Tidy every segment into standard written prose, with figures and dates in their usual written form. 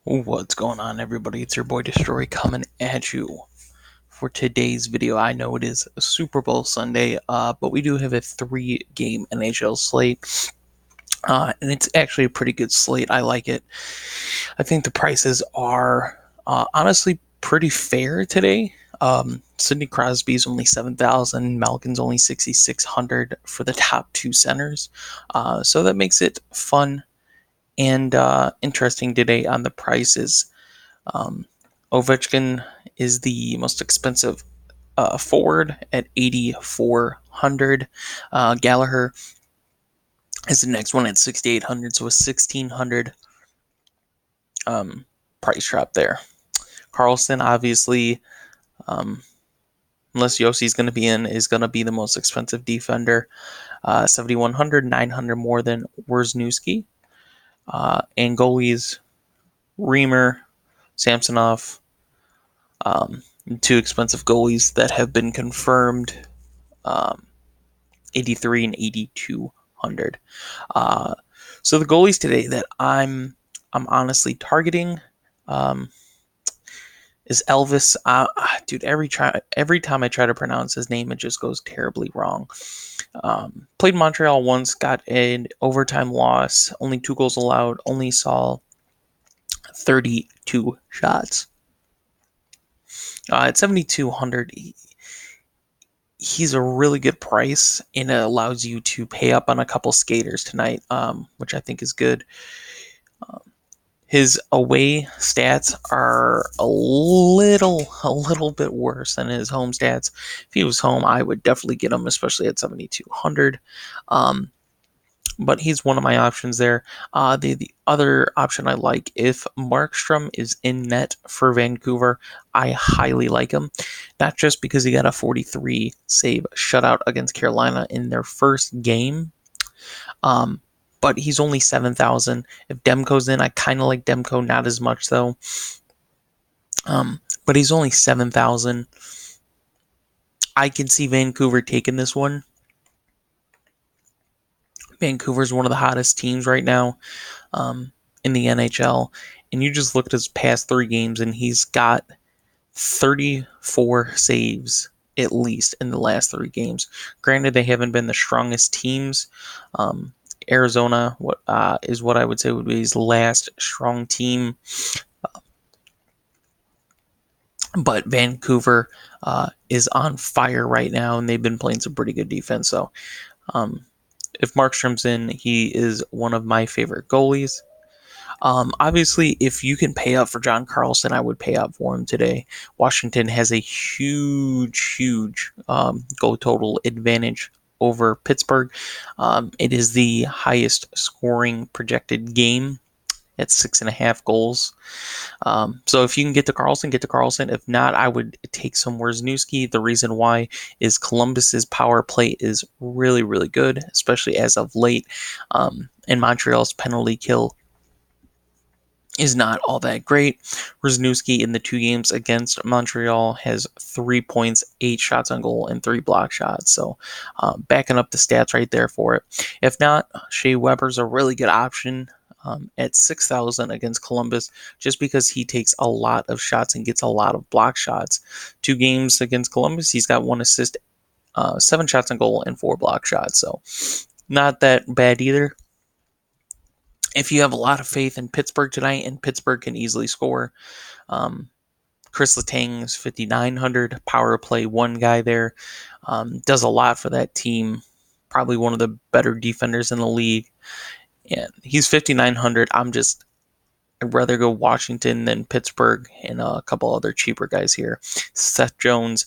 What's going on, everybody? It's your boy Destroy coming at you for today's video. I know it is a Super Bowl Sunday, but we do have a 3-game NHL slate, and it's actually a pretty good slate. I like it. I think the prices are honestly pretty fair today. Sidney Crosby's only 7,000, Malkin's only 6,600 for the top two centers, so that makes it fun and interesting today on the prices. Um, Ovechkin is the most expensive forward at 8,400. Gallagher is the next one at 6,800, so a 1,600 price drop there. Carlson, obviously, unless Yossi's going to be in, is going to be the most expensive defender. 7,100, 900 more than Wierzniewski. And goalies, Reamer, Samsonov, two expensive goalies that have been confirmed, 83 and 8,200. So the goalies today that I'm honestly targeting is ELVIS. Dude, every time I try to pronounce his name, it just goes terribly wrong. Played Montreal once, got an overtime loss, only 2 goals allowed, only saw 32 shots. At 7,200, he's a really good price, and it allows you to pay up on a couple skaters tonight, which I think is good. His away stats are a little bit worse than his home stats. If he was home, I would definitely get him, especially at 7,200. But he's one of my options there. The other option I like, if Markstrom is in net for Vancouver, I highly like him. Not just because he got a 43 save shutout against Carolina in their first game, but he's only 7,000. If Demko's in, I kind of like Demko, not as much though. But he's only 7,000. I can see Vancouver taking this one. Vancouver's one of the hottest teams right now in the NHL. And you just look at his past 3 games, and he's got 34 saves at least in the last 3 games. Granted, they haven't been the strongest teams. Arizona is what I would say would be his last strong team. But Vancouver is on fire right now, and they've been playing some pretty good defense. So if Markstrom's in, he is one of my favorite goalies. Obviously, if you can pay up for John Carlson, I would pay up for him today. Washington has a huge goal total advantage over Pittsburgh. It is the highest scoring projected game at 6.5 goals. So if you can get to Carlson, get to Carlson. If not, I would take some Wierzniewski. The reason why is Columbus's power play is really good, especially as of late. And Montreal's penalty kill is not all that great. Wierzniewski in the 2 games against Montreal has 3 points, 8 shots on goal, and 3 block shots. So backing up the stats right there for it. If not, Shea Weber's a really good option at 6,000 against Columbus, just because he takes a lot of shots and gets a lot of block shots. 2 games against Columbus, he's got 1 assist, 7 shots on goal, and 4 block shots. So not that bad either. If you have a lot of faith in Pittsburgh tonight, and Pittsburgh can easily score, Chris Letang's 5,900 power play, 1 guy there, does a lot for that team. Probably one of the better defenders in the league. And he's 5,900. I'd rather go Washington than Pittsburgh, and a couple other cheaper guys here. Seth Jones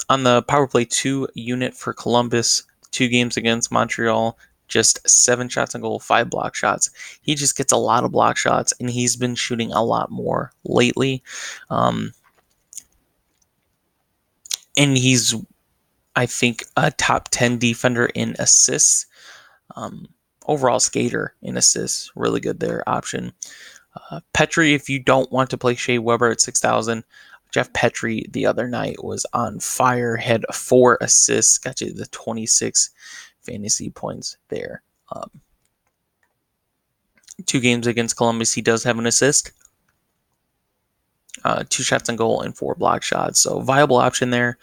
on the power play 2 unit for Columbus, 2 games against Montreal, just 7 shots on goal, 5 block shots. He just gets a lot of block shots, and he's been shooting a lot more lately. And he's, I think, a top 10 defender in assists. Overall skater in assists, really good there option. Petry, if you don't want to play Shea Weber at 6,000, Jeff Petry the other night was on fire, had 4 assists, got you the 26 fantasy points there. 2 games against Columbus, he does have an assist. 2 shots on goal and 4 block shots. So viable option there.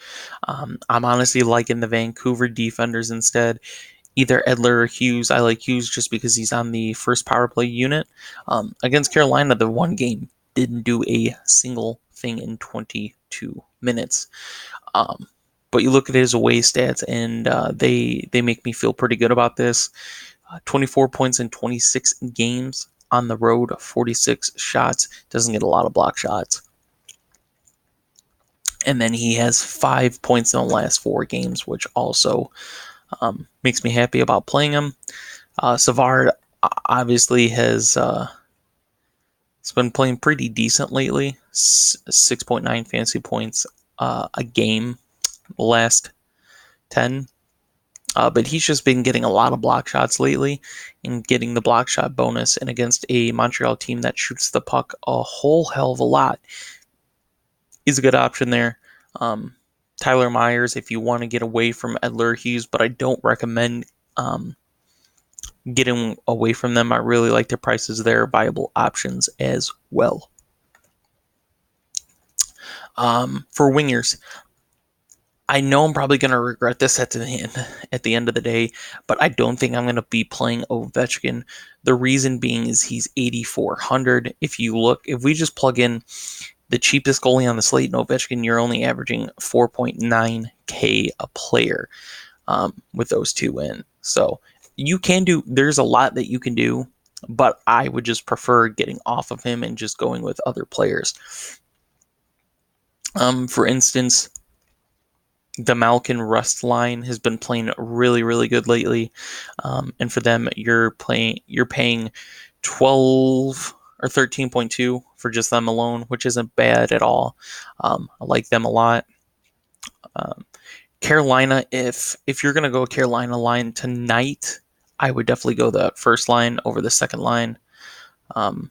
I'm honestly liking the Vancouver defenders instead. Either Edler or Hughes. I like Hughes just because he's on the first power play unit. Against Carolina, the one game didn't do a single thing in 22 minutes. But you look at his away stats, and they make me feel pretty good about this. 24 points in 26 games on the road, 46 shots. Doesn't get a lot of block shots. And then he has 5 points in the last 4 games, which also makes me happy about playing him. Savard obviously has been playing pretty decent lately. 6.9 fantasy points a game the last 10. But he's just been getting a lot of block shots lately and getting the block shot bonus. And against a Montreal team that shoots the puck a whole hell of a lot, is a good option there. Tyler Myers, if you want to get away from Edler Hughes, but I don't recommend getting away from them. I really like their prices there, viable options as well. For wingers, I know I'm probably going to regret this at the end of the day, but I don't think I'm going to be playing Ovechkin. The reason being is he's 8,400. If we just plug in the cheapest goalie on the slate in Ovechkin, you're only averaging 4.9K a player with those two in. So there's a lot that you can do, but I would just prefer getting off of him and just going with other players. For instance, the Malkin Rust line has been playing really, really good lately. And for them, you're paying 12 or 13.2 for just them alone, which isn't bad at all. I like them a lot. Carolina, if you're going to go Carolina line tonight, I would definitely go the first line over the second line. The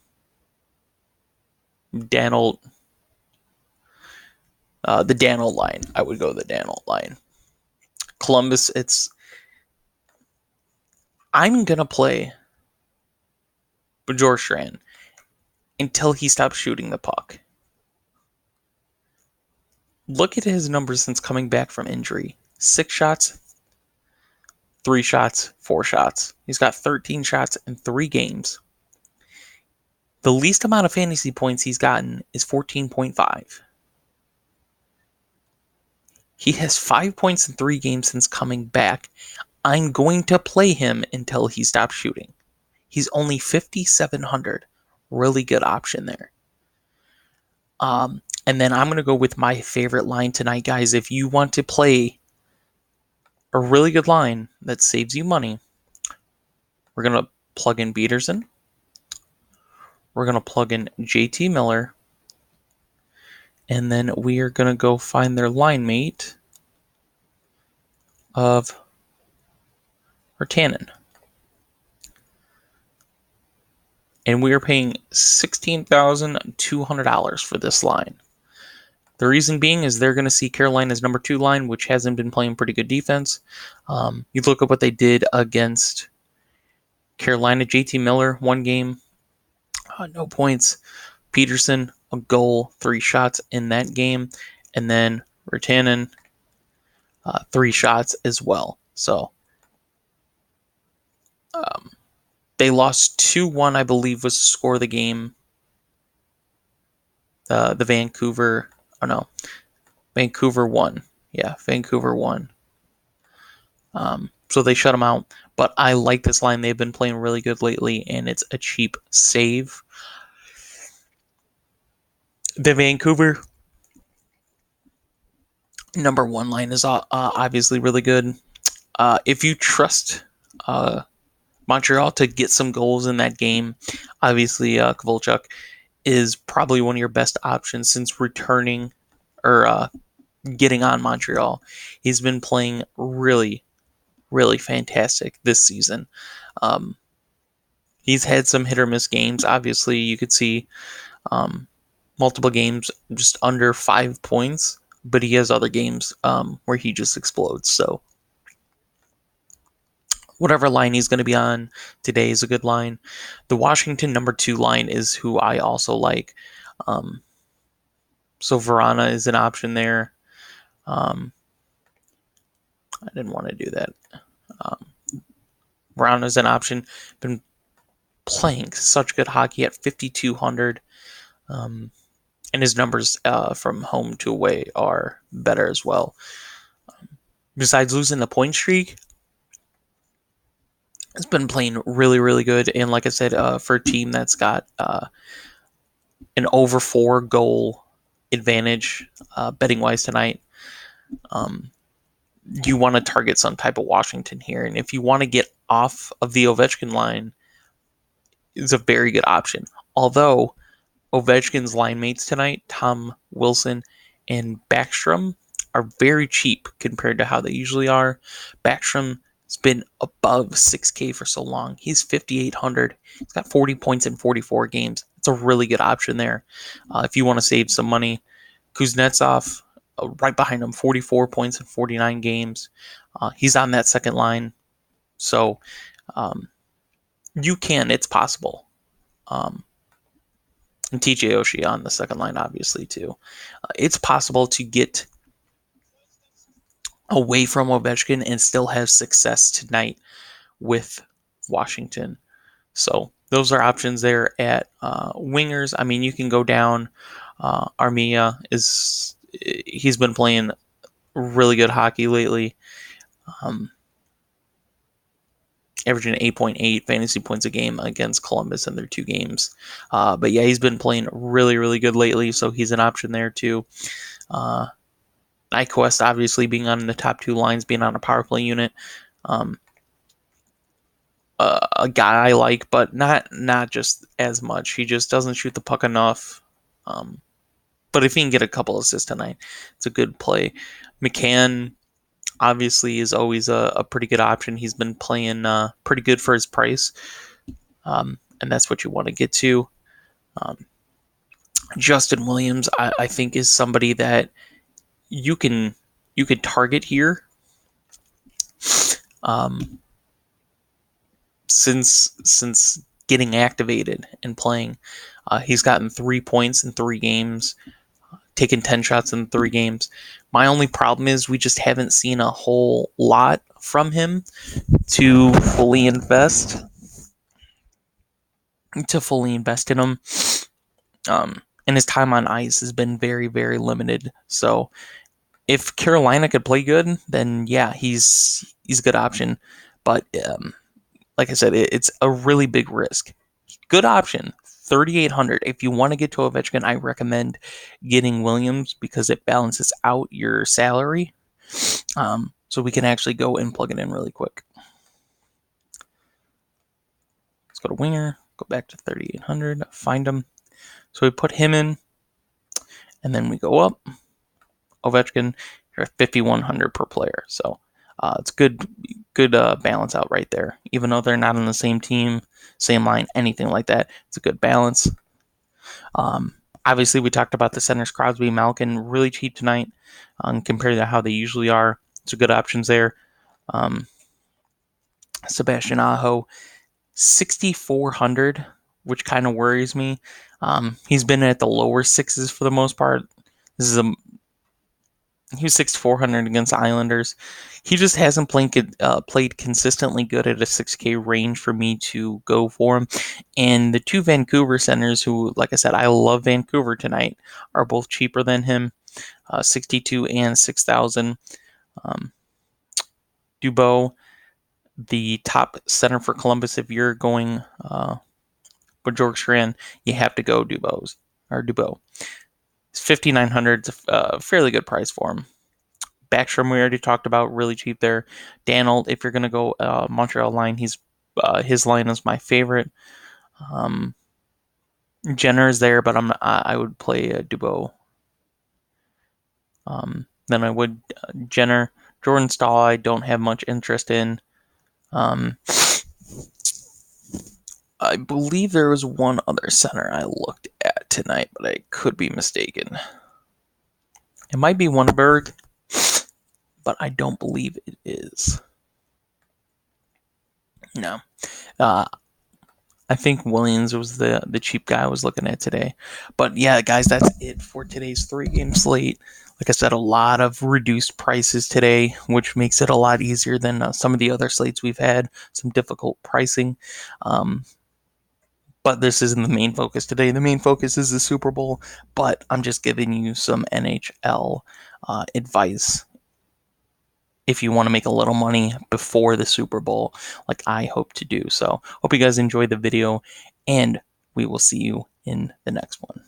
Daniel line. I would go the Daniel line. Columbus, I'm going to play Bjorkstrand until he stops shooting the puck. Look at his numbers since coming back from injury. 6 shots, 3 shots, 4 shots. He's got 13 shots in 3 games. The least amount of fantasy points he's gotten is 14.5. He has 5 points in 3 games since coming back. I'm going to play him until he stops shooting. He's only 5,700. Really good option there. And then I'm going to go with my favorite line tonight, guys. If you want to play a really good line that saves you money, we're going to plug in Peterson. We're going to plug in JT Miller. And then we are going to go find their line mate of Rantanen. And we are paying $16,200 for this line. The reason being is they're going to see Carolina's number 2 line, which hasn't been playing pretty good defense. You look at what they did against Carolina. JT Miller, 1 game, no points. Peterson, a goal, 3 shots in that game. And then Rantanen, 3 shots as well. So they lost 2-1, I believe, was the score of the game. The Vancouver... Oh, no. Vancouver won. Yeah, Vancouver won. So they shut them out. But I like this line. They've been playing really good lately, and it's a cheap save. The Vancouver number 1 line is obviously really good. If you trust Montreal to get some goals in that game, obviously Kovalchuk is probably one of your best options since returning or getting on Montreal. He's been playing really, really fantastic this season. He's had some hit or miss games. Obviously, you could see multiple games just under 5 points, but he has other games where he just explodes. So whatever line he's going to be on today is a good line. The Washington number 2 line is who I also like. So Verana is an option there. I didn't want to do that. Verana is an option. Been playing such good hockey at 5,200. And his numbers from home to away are better as well. Besides losing the point streak, has been playing really, really good. And like I said, for a team that's got an over 4 goal advantage betting wise tonight, you want to target some type of Washington here. And if you want to get off of the Ovechkin line, it's a very good option. Although Ovechkin's line mates tonight, Tom Wilson and Backstrom, are very cheap compared to how they usually are. Backstrom has been above 6K for so long. He's 5,800. He's got 40 points in 44 games. It's a really good option there. If you want to save some money, Kuznetsov, right behind him, 44 points in 49 games. He's on that second line. So it's possible. And TJ Oshie on the second line, obviously, too. It's possible to get away from Ovechkin and still have success tonight with Washington. So those are options there at wingers. I mean, you can go down. Armia he's been playing really good hockey lately. Averaging 8.8 fantasy points a game against Columbus in their 2 games. But yeah, he's been playing really, really good lately, so he's an option there too. Nyquist obviously being on the top 2 lines, being on a power play unit. A guy I like, but not just as much. He just doesn't shoot the puck enough. But if he can get a couple assists tonight, it's a good play. McCann obviously is always a pretty good option. He's been playing pretty good for his price, and that's what you want to get to. Justin Williams, I think, is somebody that you can target here. Since getting activated and playing, he's gotten 3 points in 3 games, taken 10 shots in 3 games. My only problem is we just haven't seen a whole lot from him to fully invest in him. And his time on ice has been very, very limited. So if Carolina could play good, then yeah, he's a good option. But like I said, it's a really big risk. Good option, 3,800. If you want to get to Ovechkin, I recommend getting Williams because it balances out your salary. So we can actually go and plug it in really quick. Let's go to winger, go back to 3,800, find him. So we put him in, and then we go up. Ovechkin, you're at 5,100 per player. So it's good balance out right there. Even though they're not on the same team, same line, anything like that, it's a good balance. Obviously, we talked about the centers, Crosby, Malkin, really cheap tonight compared to how they usually are. So good options there. Sebastian Aho, 6,400, which kind of worries me. He's been at the lower 6s for the most part. He was 6,400 against the Islanders. He just hasn't played consistently good at a 6K range for me to go for him. And the 2 Vancouver centers, who, like I said, I love Vancouver tonight, are both cheaper than him, 62 and 6,000. Dubois, the top center for Columbus, if you're going with George Strand, you have to go Dubois. It's 5,900. It's a fairly good price for him. Backstrom, we already talked about, really cheap there. Danault, if you're going to go Montreal line, his line is my favorite. Jenner is there, but I would play Dubois. Then I would Jenner. Jordan Stahl, I don't have much interest in. I believe there was one other center I looked at tonight, but I could be mistaken. It might be Wonberg, but I don't believe it is. No. I think Williams was the cheap guy I was looking at today. But yeah, guys, that's it for today's 3-game slate. Like I said, a lot of reduced prices today, which makes it a lot easier than some of the other slates we've had. Some difficult pricing. But this isn't the main focus today. The main focus is the Super Bowl, but I'm just giving you some NHL advice if you want to make a little money before the Super Bowl, like I hope to do. So, hope you guys enjoyed the video, and we will see you in the next one.